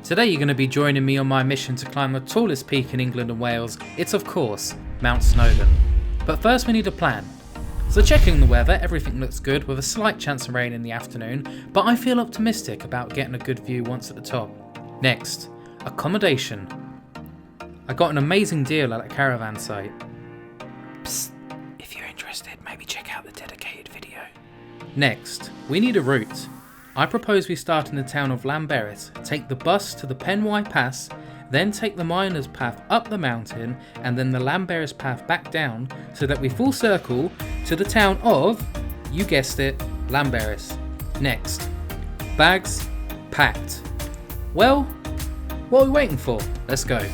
Today you're going to be joining me on my mission to climb the tallest peak in England and Wales. It's of course Mount Snowdon. But first we need a plan. So checking the weather, everything looks good with a slight chance of rain in the afternoon, but I feel optimistic about getting a good view once at the top. Next, accommodation. I got an amazing deal at a caravan site. Psst, if you're interested, maybe check out the dedicated video. Next, we need a route. I propose we start in the town of Llanberis, take the bus to the Penwai Pass, then take the Miners Path up the mountain and then the Llanberis Path back down so that we full circle to the town of, you guessed it, Llanberis. Next, bags packed. Well, what are we waiting for? Let's go.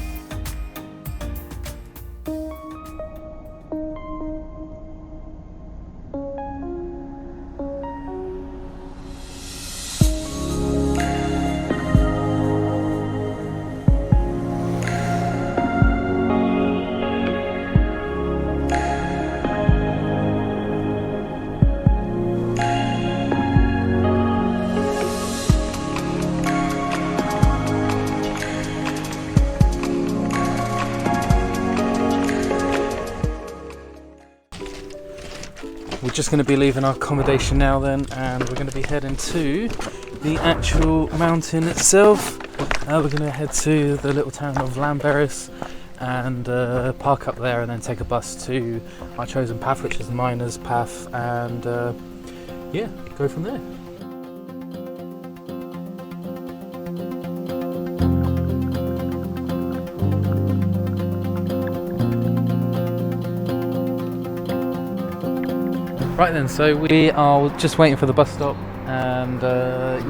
We're just going to be leaving our accommodation now then, and we're going to be heading to the actual mountain itself. We're going to head to the little town of Llanberis and park up there and then take a bus to our chosen path, which is the Miners Path, and yeah, go from there. Right then, so we are just waiting for the bus stop, and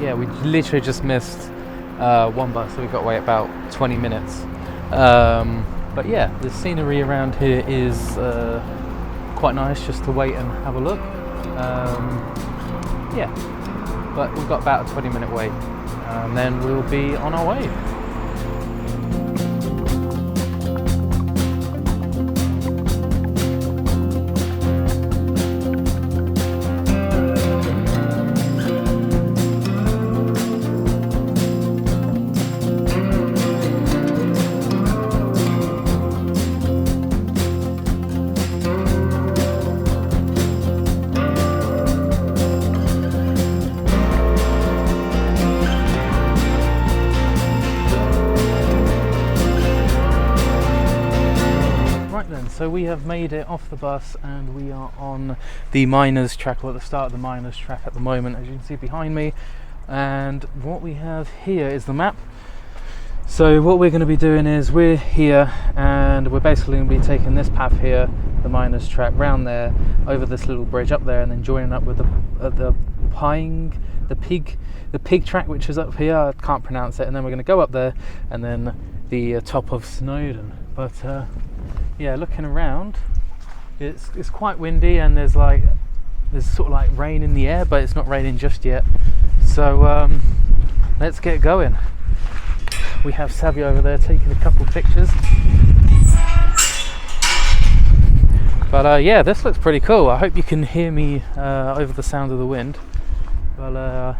yeah, we literally just missed one bus, so we've got to wait about 20 minutes. But yeah, the scenery around here is quite nice just to wait and have a look. Yeah, but we've got about a 20-minute wait, and then we'll be on our way. So we have made it off the bus and we are on the Miners track, or at the start of the Miners track at the moment, as you can see behind me. And what we have here is the map. So what we're going to be doing is we're here and we're basically going to be taking this path here, the Miners track, round there, over this little bridge up there, and then joining up with the pig track, which is up here. I can't pronounce it. And then we're going to go up there and then the top of Snowdon. But yeah, looking around, it's quite windy and there's sort of like rain in the air, but it's not raining just yet. So let's get going. We have Savvy over there taking a couple of pictures. But yeah, this looks pretty cool. I hope you can hear me over the sound of the wind. Well,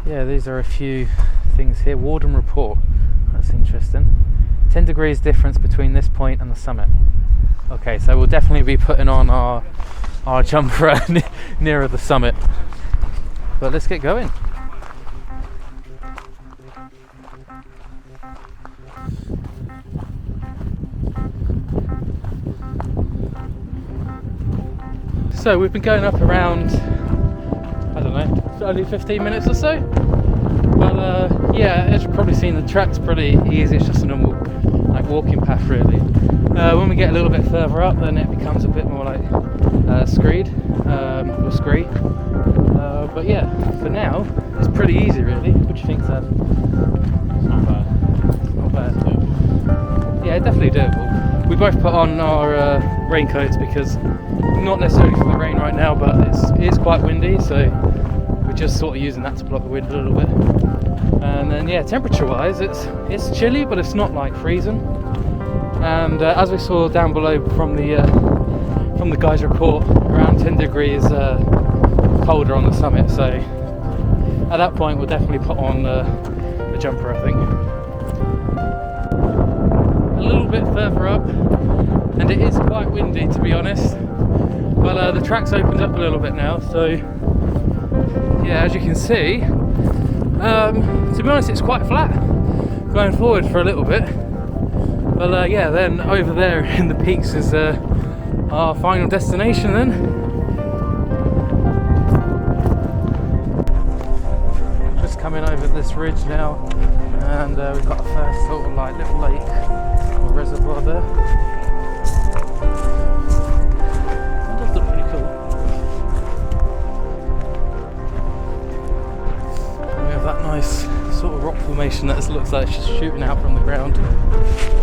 yeah, these are a few things here. Warden report. That's interesting. 10 degrees difference between this point and the summit. Okay, so we'll definitely be putting on our jumper nearer the summit. But let's get going. So we've been going up around, I don't know, only 15 minutes or so. Well, yeah, as you've probably seen, the track's pretty easy. It's just a normal walking path really. When we get a little bit further up, then it becomes a bit more like screed or scree. But yeah, for now it's pretty easy really. What do you think, Sam? Not bad. Not bad. Yeah, definitely doable. We both put on our raincoats because not necessarily for the rain right now, but it is quite windy, so we're just sort of using that to block the wind a little bit. And then yeah, temperature wise it's chilly, but it's not like freezing. And as we saw down below from the guys' report, around 10 degrees colder on the summit, so at that point we'll definitely put on a jumper, I think. A little bit further up, and it is quite windy, to be honest. But the track's opened up a little bit now, so yeah, as you can see, to be honest, it's quite flat going forward for a little bit. But yeah, then over there in the peaks is our final destination then. Just coming over this ridge now, and we've got a first sort of like little lake or reservoir there. That does look pretty cool. And we have that nice sort of rock formation that looks like it's just shooting out from the ground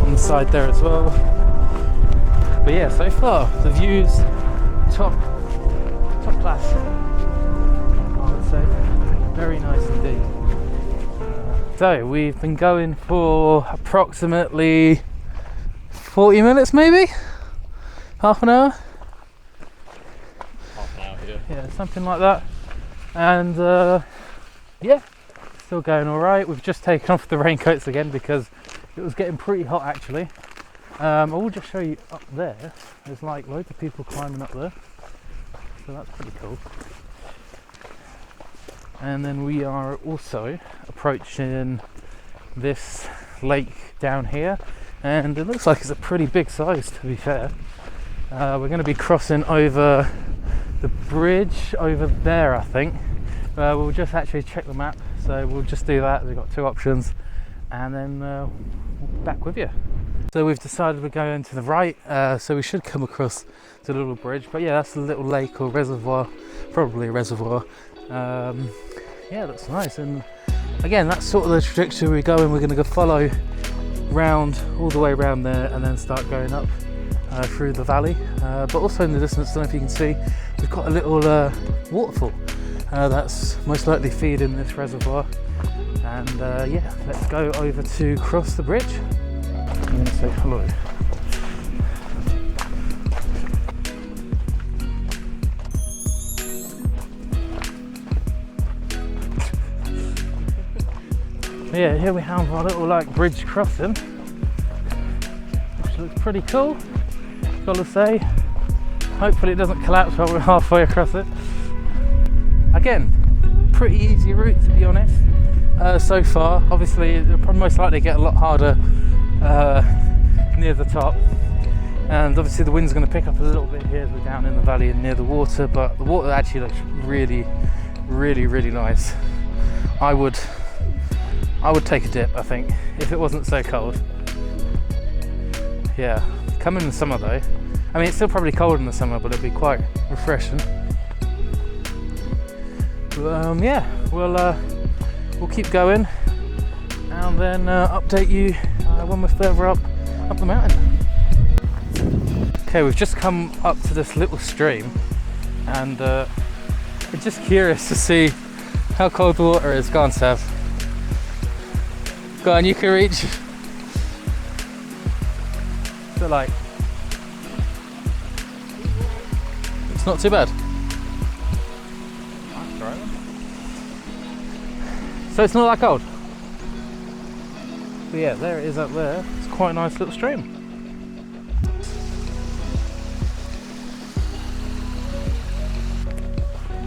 on the side there as well. But yeah, so far the views top class, I would say. Very nice indeed. So we've been going for approximately 40 minutes, maybe? Half an hour? Half an hour here. Yeah, something like that. And yeah, still going alright. We've just taken off the raincoats again because it was getting pretty hot actually. I will just show you up there. There's like loads of people climbing up there, so that's pretty cool. And then we are also approaching this lake down here, and it looks like it's a pretty big size, to be fair. We're going to be crossing over the bridge over there, I think. We'll just actually check the map, so we'll just do that. We've got two options, and then we'll be back with you. So we've decided we're going to the right, so we should come across the little bridge. But yeah, that's a little lake or reservoir, probably a reservoir. Yeah, that's nice. And again, that's sort of the trajectory we're going. We're going to go follow round all the way around there, and then start going up through the valley. But also in the distance, I don't know if you can see, we've got a little waterfall that's most likely feeding this reservoir. And yeah, let's go over to cross the bridge. I'm going to say hello. Yeah, here we have our little like bridge crossing, which looks pretty cool, gotta say. Hopefully it doesn't collapse while we're halfway across it. Again, pretty easy route, to be honest, so far. Obviously it'll probably most likely get a lot harder near the top, and obviously the wind's going to pick up a little bit here as we're down in the valley and near the water, but the water actually looks really nice. I would take a dip, I think, if it wasn't so cold. Yeah, come in the summer though. I mean, it's still probably cold in the summer, but it'd be quite refreshing. But, yeah, we'll keep going, and then update you when we're further up the mountain. Okay, we've just come up to this little stream, and we're just curious to see how cold the water is. Go on, Sav. Go on, you can reach. So like, it's not too bad. So it's not that cold. But yeah, there it is up there. It's quite a nice little stream.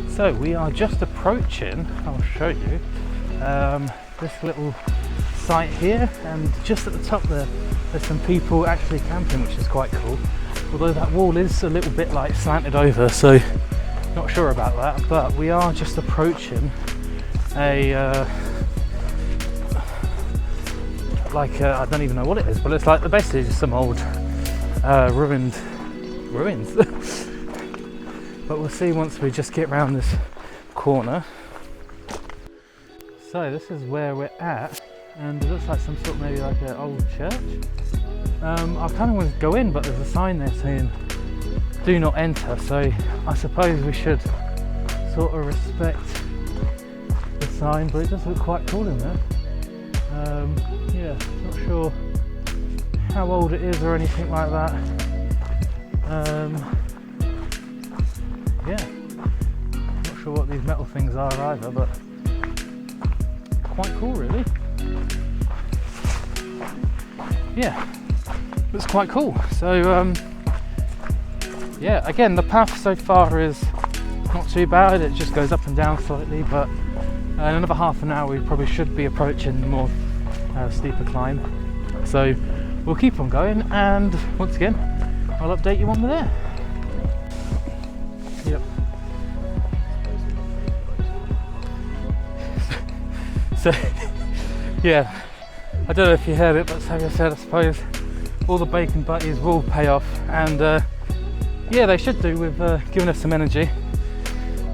So we are just approaching, I'll show you, this little site here, and just at the top there's some people actually camping, which is quite cool. Although that wall is a little bit like slanted over, so not sure about that. But we are just approaching a I don't even know what it is, but it's like basically just some old ruins. But we'll see once we just get round this corner. So this is where we're at, and it looks like some sort of maybe like an old church. I kind of want to go in, but there's a sign there saying do not enter, so I suppose we should sort of respect the sign, but it does look quite cool in there. Yeah, not sure how old it is or anything like that. Yeah, not sure what these metal things are either, but quite cool really. yeah, looks quite cool. So yeah, again, the path so far is not too bad. It just goes up and down slightly, but in another half an hour we probably should be approaching the more steeper climb. So we'll keep on going, and once again I'll update you when we're there. Yep. So yeah, I don't know if you heard it, but like I said, I suppose all the bacon butties will pay off, and yeah, they should do with giving us some energy.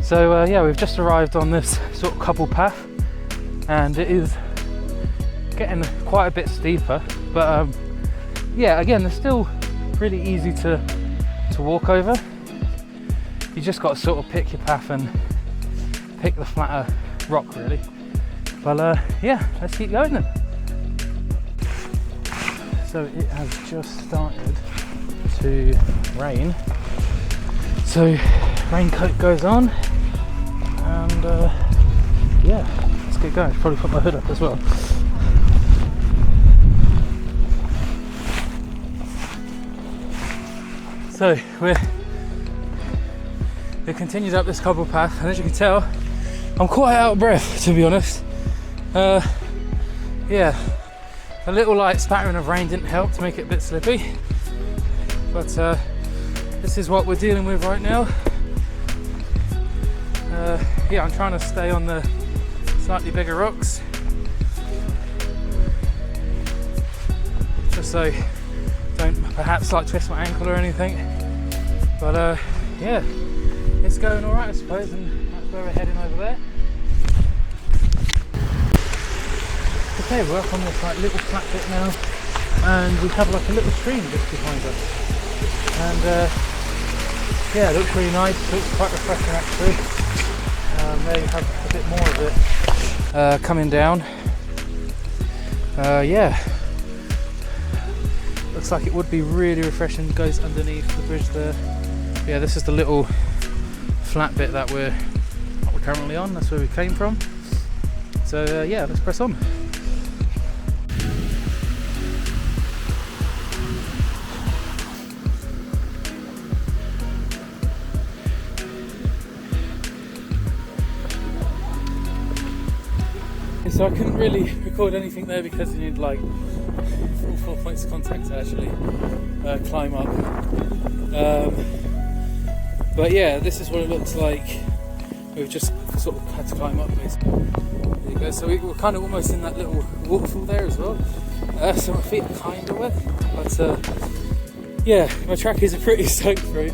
So yeah, we've just arrived on this sort of cobble path, and it is getting quite a bit steeper, but yeah, again, they're still really easy to walk over. You just got to sort of pick your path and pick the flatter rock, really. But yeah, let's keep going then. So it has just started to rain, so raincoat goes on, and yeah, let's get going. Probably put my hood up as well. So we continued up this cobble path, and as you can tell, I'm quite out of breath, to be honest. Yeah, a little light spattering of rain didn't help to make it a bit slippy, but this is what we're dealing with right now. Yeah, I'm trying to stay on the slightly bigger rocks, just so don't perhaps like twist my ankle or anything. But yeah, it's going all right, I suppose, and that's where we're heading over there. Okay, we're up on this like little flat bit now, and we have like a little stream just behind us, and yeah, it looks really nice. It looks quite refreshing actually. There you have a bit more of it coming down. Yeah, looks like it would be really refreshing. Goes underneath the bridge there. Yeah, this is the little flat bit that we're currently on. That's where we came from. So yeah, let's press on. So I couldn't really record anything there because you need like 4 points of contact to actually climb up. But yeah, this is what it looks like. We've just sort of had to climb up basically. There you go. So we're kind of almost in that little waterfall there as well. So my feet are kind of wet, but yeah, my trackies are pretty soaked through,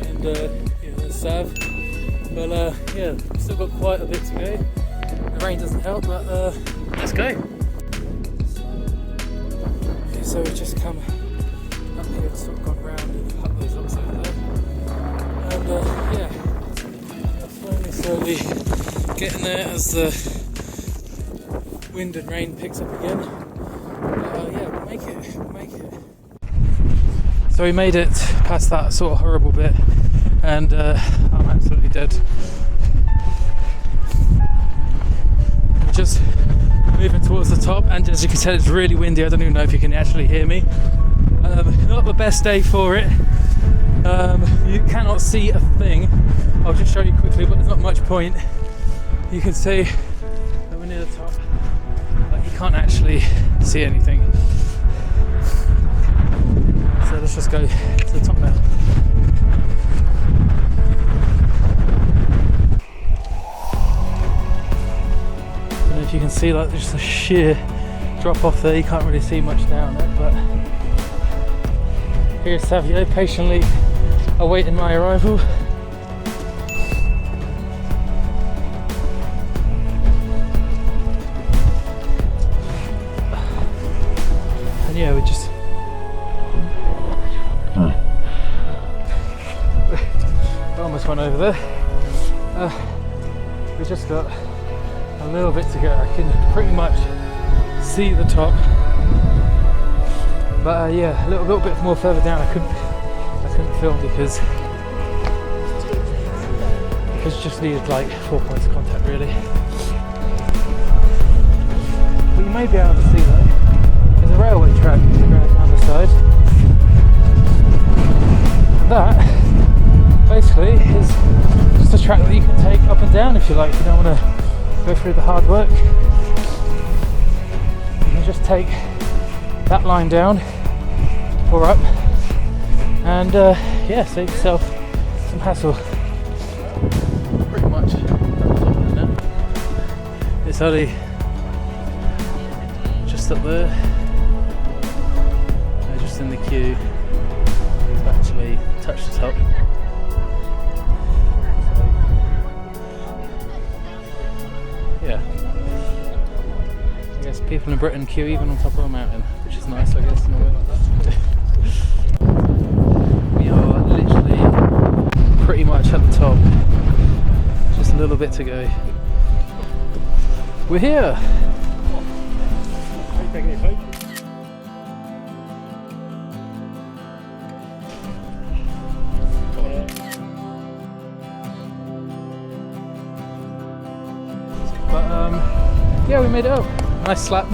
and yeah, there's Sav. But yeah, still got quite a bit to go. The rain doesn't help, but let's go. Okay, so we've just come up here, sort of gone round and up those rocks over there, and yeah, slowly getting there as the wind and rain picks up again. Yeah, we'll make it. So we made it past that sort of horrible bit, and I'm absolutely dead. Just moving towards the top, and as you can tell, it's really windy. I don't even know if you can actually hear me. Not the best day for it. You cannot see a thing. I'll just show you quickly, but there's not much point. You can see that we're near the top, but you can't actually see anything. So let's just go to the top now. If you can see, like, just a sheer drop off there, you can't really see much down there, but here's Savio patiently awaiting my arrival. And yeah, we just almost went over there. We just got a little bit to go. I can pretty much see the top, but yeah, a little bit more further down I couldn't film because just needed like 4 points of contact really. But you may be able to see though, there's a railway track down the side. That basically is just a track that you can take up and down if you like. If you don't want to go through the hard work, you can just take that line down or up and yeah, save yourself some hassle. Pretty much it's only just up there. They're just in the queue. We've actually touched the top. Yeah. I guess people in Britain queue even on top of a mountain, which is nice, I guess, in a way. We are literally pretty much at the top. Just a little bit to go. We're here! But yeah, we made it up. Nice slap.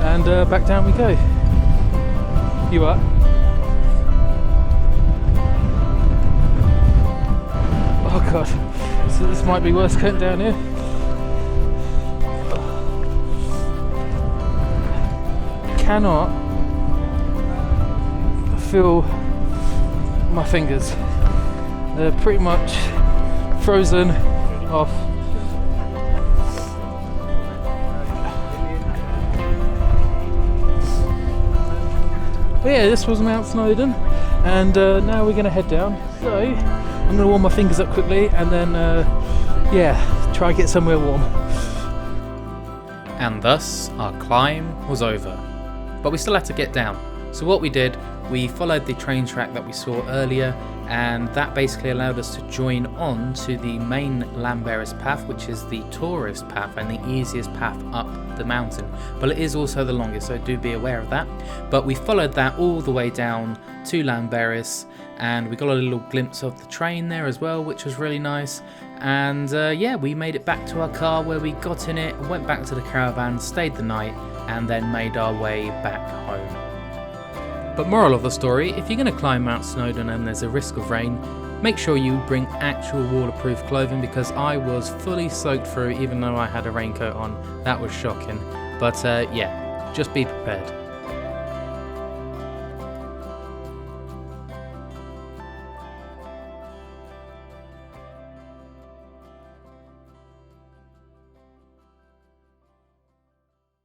And back down we go. You are? Oh god, so this might be worse going down here. Cannot feel my fingers. They're pretty much frozen off. But yeah, this was Mount Snowdon, and now we're going to head down. So I'm going to warm my fingers up quickly, and then yeah, try and get somewhere warm. And thus our climb was over, but we still had to get down. So what we did, we followed the train track that we saw earlier, and that basically allowed us to join on to the main Llanberis path, which is the tourist path and the easiest path up the mountain, but it is also the longest, so do be aware of that. But we followed that all the way down to Llanberis, and we got a little glimpse of the train there as well, which was really nice. And yeah, we made it back to our car, where we got in it, went back to the caravan, stayed the night, and then made our way back home. But moral of the story, if you're going to climb Mount Snowdon and there's a risk of rain, make sure you bring actual waterproof clothing, because I was fully soaked through even though I had a raincoat on. That was shocking. But yeah, just be prepared.